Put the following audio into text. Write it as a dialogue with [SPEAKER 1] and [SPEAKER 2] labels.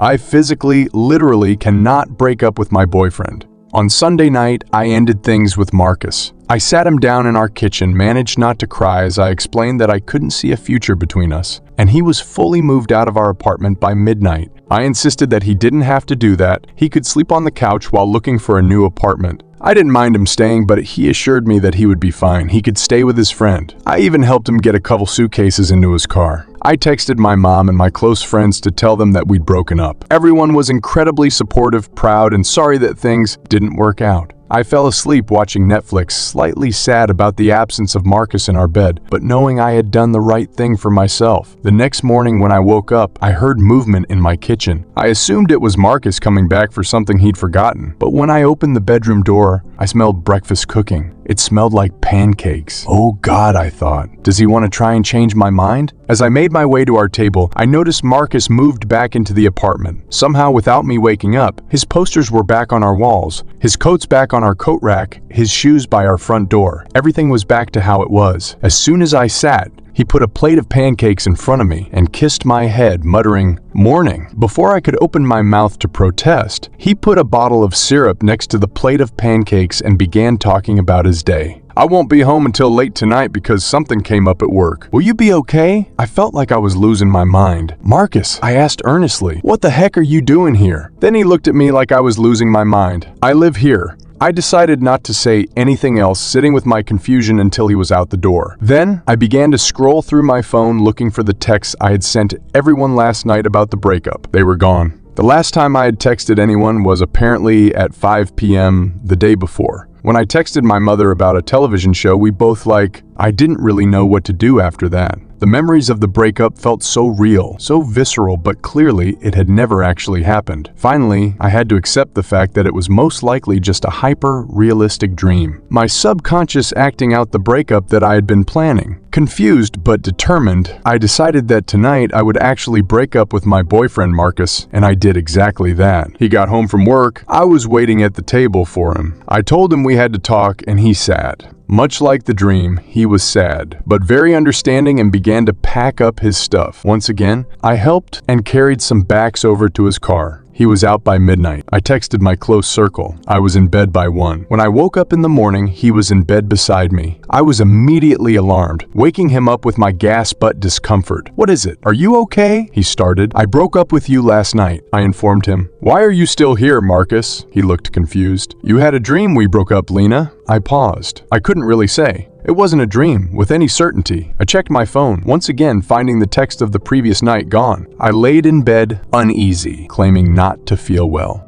[SPEAKER 1] I physically, literally cannot break up with my boyfriend. On Sunday night, I ended things with Marcus. I sat him down in our kitchen, managed not to cry as I explained that I couldn't see a future between us, and he was fully moved out of our apartment by midnight. I insisted that he didn't have to do that. He could sleep on the couch while looking for a new apartment. I didn't mind him staying, but he assured me that he would be fine. He could stay with his friend. I even helped him get a couple suitcases into his car. I texted my mom and my close friends to tell them that we'd broken up. Everyone was incredibly supportive, proud, and sorry that things didn't work out. I fell asleep watching Netflix, slightly sad about the absence of Marcus in our bed, but knowing I had done the right thing for myself. The next morning when I woke up, I heard movement in my kitchen. I assumed it was Marcus coming back for something he'd forgotten, but when I opened the bedroom door, I smelled breakfast cooking. It smelled like pancakes. Oh God, I thought. Does he want to try and change my mind? As I made my way to our table, I noticed Marcus moved back into the apartment. Somehow, without me waking up, his posters were back on our walls, his coats back on our coat rack, his shoes by our front door. Everything was back to how it was. As soon as I sat, he put a plate of pancakes in front of me and kissed my head, muttering, "Morning." Before I could open my mouth to protest, he put a bottle of syrup next to the plate of pancakes and began talking about his day. "I won't be home until late tonight because something came up at work. Will you be okay?" I felt like I was losing my mind. "Marcus," I asked earnestly, "what the heck are you doing here?" Then he looked at me like I was losing my mind. "I live here." I decided not to say anything else, sitting with my confusion until he was out the door. Then, I began to scroll through my phone looking for the texts I had sent everyone last night about the breakup. They were gone. The last time I had texted anyone was apparently at 5 p.m. the day before. When I texted my mother about a television show, we both I didn't really know what to do after that. The memories of the breakup felt so real, so visceral, but clearly it had never actually happened. Finally, I had to accept the fact that it was most likely just a hyper-realistic dream. My subconscious acting out the breakup that I had been planning. Confused but determined, I decided that tonight I would actually break up with my boyfriend Marcus, and I did exactly that. He got home from work. I was waiting at the table for him. I told him we had to talk, and he sat. Much like the dream, he was sad, but very understanding and began to pack up his stuff. Once again, I helped and carried some backs over to his car. He was out by midnight. I texted my close circle. I was in bed by 1. When I woke up in the morning, he was in bed beside me. I was immediately alarmed, waking him up with my gas butt discomfort. "What is it? Are you okay?" he started. "I broke up with you last night," I informed him. "Why are you still here, Marcus?" He looked confused. "You had a dream we broke up, Lena." I paused. I couldn't really say. It wasn't a dream, with any certainty. I checked my phone, once again finding the text of the previous night gone. I laid in bed, uneasy, claiming not to feel well.